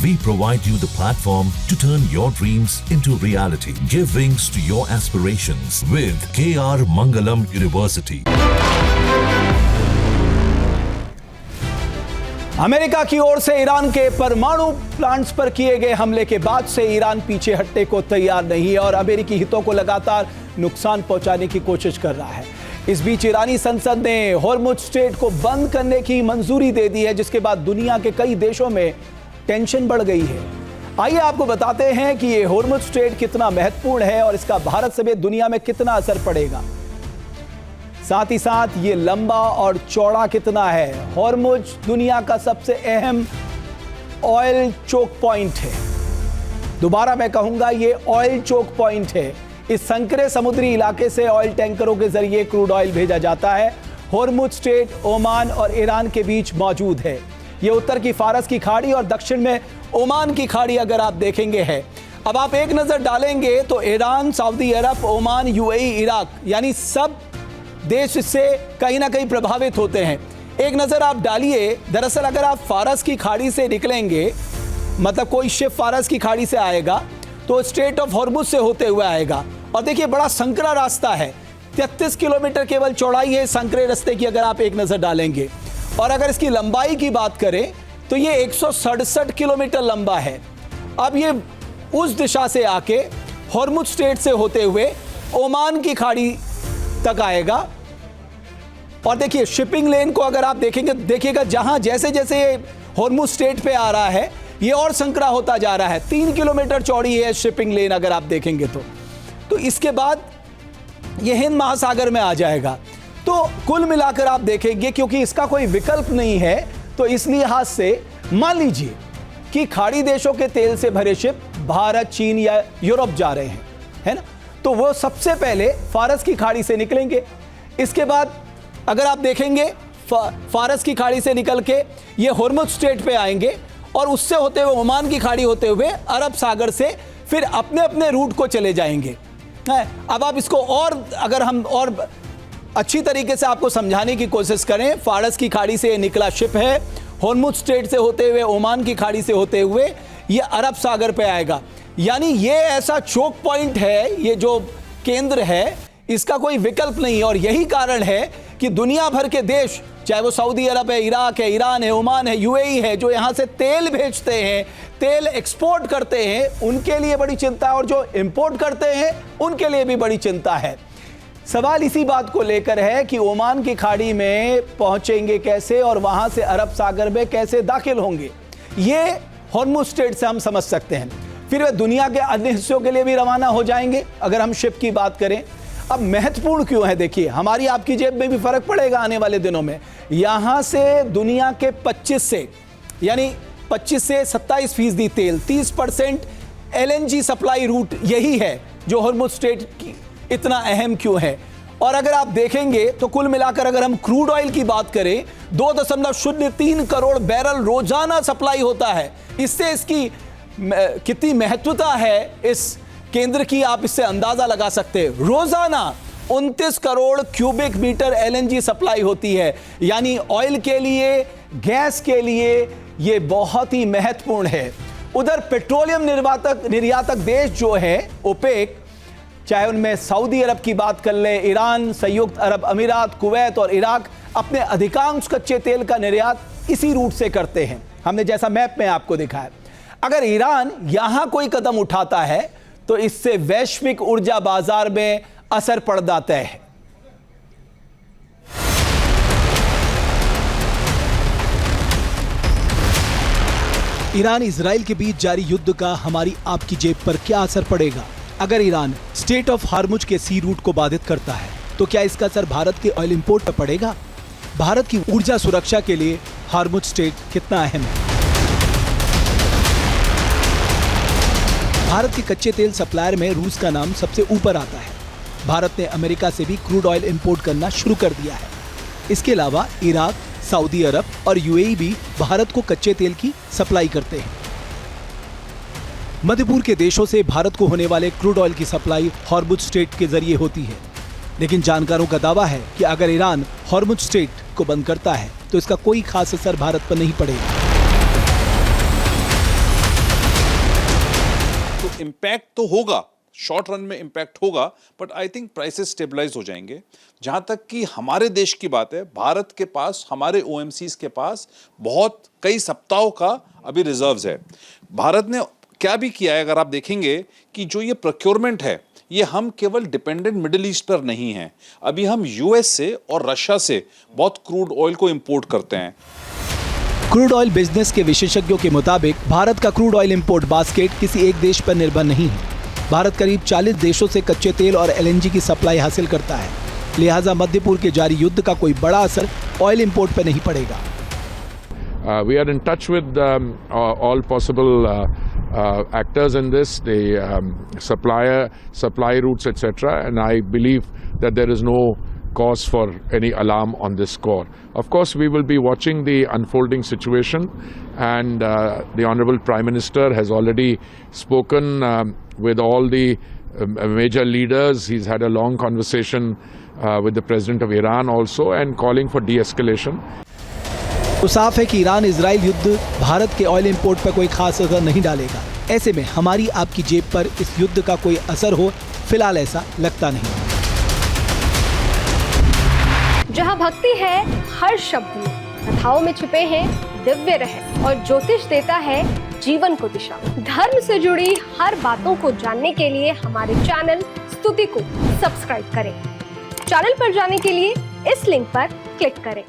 We provide you the platform to turn your dreams into reality. Give wings to your aspirations with KR Mangalam University. America की ओर से Iran के परमाणु plants पर किए गए हमले के बाद से ईरान पीछे हटने को तैयार नहीं है और अमेरिकी हितों को लगातार नुकसान पहुंचाने की कोशिश कर रहा है। इस बीच ईरानी संसद ने हॉर्मुज़ स्ट्रेट को बंद करने की मंजूरी दे दी है, जिसके बाद दुनिया के कई देशों में टेंशन बढ़ गई है। आइए आपको बताते हैं कि ये हॉर्मुज़ स्ट्रेट कितना महत्वपूर्ण है और इसका भारत समेत दुनिया में कितना असर पड़ेगा। साथ ही साथ ये लंबा और चौड़ा कितना है। हॉर्मुज़ दुनिया का सबसे अहम ऑयल चोक पॉइंट है। दोबारा मैं कहूंगा, ये ऑयल चोक पॉइंट है। इस संकरे समुद्री इलाके से ऑयल टैंकरों के जरिए क्रूड ऑयल भेजा जाता है। हॉर्मुज़ स्ट्रेट ओमान और ईरान के बीच मौजूद है। ये उत्तर की फारस की खाड़ी और दक्षिण में ओमान की खाड़ी अगर आप देखेंगे है। अब आप एक नज़र डालेंगे तो ईरान, सऊदी अरब, ओमान, यूएई, इराक, यानी सब देश इससे कहीं ना कहीं प्रभावित होते हैं। एक नज़र आप डालिए। दरअसल अगर आप फारस की खाड़ी से निकलेंगे, मतलब कोई शिप फारस की खाड़ी से आएगा तो स्ट्रेट ऑफ हॉर्मुज़ से होते हुए आएगा। और देखिए बड़ा संकरा रास्ता है, 33 किलोमीटर केवल चौड़ाई है संकरे रास्ते की अगर आप एक नज़र डालेंगे। और अगर इसकी लंबाई की बात करें तो ये 167 किलोमीटर लंबा है। अब ये उस दिशा से आके हॉर्मुज़ स्ट्रेट से होते हुए ओमान की खाड़ी तक आएगा। और देखिए शिपिंग लेन को अगर आप देखेंगे, देखिएगा जहां जैसे जैसे हॉर्मुज़ स्ट्रेट पे आ रहा है ये और संकरा होता जा रहा है। 3 किलोमीटर चौड़ी है शिपिंग लेन अगर आप देखेंगे तो इसके बाद ये हिंद महासागर में आ जाएगा। तो कुल मिलाकर आप देखेंगे, क्योंकि इसका कोई विकल्प नहीं है, तो इस लिहाज से मान लीजिए कि खाड़ी देशों के तेल से भरे शिप भारत, चीन या यूरोप जा रहे हैं, है ना, तो वो सबसे पहले फारस की खाड़ी से निकलेंगे। इसके बाद अगर आप देखेंगे फारस की खाड़ी से निकल के ये हॉर्मुज़ स्ट्रेट पे आएंगे और उससे होते हुए ओमान की खाड़ी होते हुए अरब सागर से फिर अपने अपने रूट को चले जाएंगे। अब आप इसको और अगर हम और अच्छी तरीके से आपको समझाने की कोशिश करें, फारस की खाड़ी से निकला शिप है, हॉर्मुज़ स्ट्रेट से होते हुए ओमान की खाड़ी से होते हुए ये अरब सागर पे आएगा। यानी ये ऐसा चोक पॉइंट है, ये जो केंद्र है इसका कोई विकल्प नहीं है। और यही कारण है कि दुनिया भर के देश, चाहे वो सऊदी अरब है, इराक है, ईरान है, ओमान है, यूएई है, जो यहाँ से तेल भेजते हैं, तेल एक्सपोर्ट करते हैं, उनके लिए बड़ी चिंता है और जो इंपोर्ट करते हैं उनके लिए भी बड़ी चिंता है। सवाल इसी बात को लेकर है कि ओमान की खाड़ी में पहुंचेंगे कैसे और वहां से अरब सागर में कैसे दाखिल होंगे। ये हॉर्मुज़ स्ट्रेट से हम समझ सकते हैं। फिर वे दुनिया के अन्य हिस्सों के लिए भी रवाना हो जाएंगे अगर हम शिप की बात करें। अब महत्वपूर्ण क्यों है, देखिए हमारी आपकी जेब में भी फर्क पड़ेगा आने वाले दिनों में। यहां से दुनिया के 25 से 27% तेल, 30% LNG सप्लाई रूट यही है जो हॉर्मुज़ स्ट्रेट की इतना अहम क्यों है। और अगर आप देखेंगे तो कुल मिलाकर अगर हम क्रूड ऑयल की बात करें 2.03 करोड़ बैरल रोजाना सप्लाई होता है। इससे इसकी कितनी महत्वता है इस केंद्र की आप इससे अंदाजा लगा सकते हैं। रोजाना 29 crore cubic metre LNG supply होती है, यानी ऑयल के लिए, गैस के लिए ये बहुत ही महत्वपूर्ण है। उधर पेट्रोलियम निर्यातक देश जो है ओपेक, चाहे उनमें सऊदी अरब की बात कर ले, ईरान, संयुक्त अरब अमीरात, कुवैत और इराक, अपने अधिकांश कच्चे तेल का निर्यात इसी रूट से करते हैं। हमने जैसा मैप में आपको दिखाया। अगर ईरान यहां कोई कदम उठाता है तो इससे वैश्विक ऊर्जा बाजार में असर पड़ जाता है। ईरान इजराइल के बीच जारी युद्ध का हमारी आपकी जेब पर क्या असर पड़ेगा? अगर ईरान स्ट्रेट ऑफ हॉर्मुज़ के सी रूट को बाधित करता है तो क्या इसका असर भारत के ऑयल इंपोर्ट पर पड़ेगा? भारत की ऊर्जा सुरक्षा के लिए हॉर्मुज़ स्ट्रेट कितना अहम है? भारत के कच्चे तेल सप्लायर में रूस का नाम सबसे ऊपर आता है। भारत ने अमेरिका से भी क्रूड ऑयल इंपोर्ट करना शुरू कर दिया है। इसके अलावा इराक, सऊदी अरब और यूएई भी भारत को कच्चे तेल की सप्लाई करते हैं। मध्य पूर्व के देशों से भारत को होने वाले क्रूड ऑयल की सप्लाई हॉर्मुज़ स्ट्रेट के जरिए होती है। लेकिन जानकारों का दावा है कि अगर ईरान हॉर्मुज़ स्ट्रेट को बंद करता है तो इसका कोई खास असर भारत पर नहीं पड़ेगा। इम्पैक्ट तो होगा, शॉर्ट रन में इम्पैक्ट होगा, but I think prices stabilise हो जाएंगे। जहां तक कि हमारे देश की बात है, भारत के पास, हमारे ओएमसीज के पास बहुत कई सप्ताहों का अभी रिजर्व्स है। भारत ने क्या भी किया है, अगर आप देखेंगे कि जो ये प्रोक्योरमेंट है, ये हम केवल डिपेंडेंट मिडिल ईस्ट पर नहीं हैं, अभी हम यूएस से और रशिया से बहुत क्रूड ऑयल को इंपोर्ट करते हैं। क्रूड ऑयल बिजनेस के विशेषज्ञों के मुताबिक भारत का क्रूड ऑयल इंपोर्ट बास्केट किसी एक देश पर निर्भर नहीं है। भारत करीब 40 देशों से कच्चे तेल और एलएनजी की सप्लाई हासिल करता है, लिहाजा मध्य पूर्व के जारी युद्ध का कोई बड़ा असर ऑयल इंपोर्ट पर नहीं पड़ेगा। We are in touch with all possible actors in this, the supply routes, etc. And I believe that there is no cause for any alarm on this score. Of course, we will be watching the unfolding situation, and the Honorable Prime Minister has already spoken with all the major leaders. He's had a long conversation with the President of Iran also, and calling for de-escalation. तो साफ है कि Iran Israel युद्ध भारत के oil import पर कोई खास असर नहीं डालेगा। ऐसे में हमारी आपकी जेब पर इस युद्ध का कोई असर हो, फिलहाल ऐसा लगता नहीं। जहां भक्ति है हर शब्द में, कथाओं में छुपे हैं दिव्य रहस्य और ज्योतिष देता है जीवन को दिशा। धर्म से जुड़ी हर बातों को जानने के लिए हमारे चैनल स्तुति को सब्सक्राइब करें। चैनल पर जाने के लिए इस लिंक पर क्लिक करें।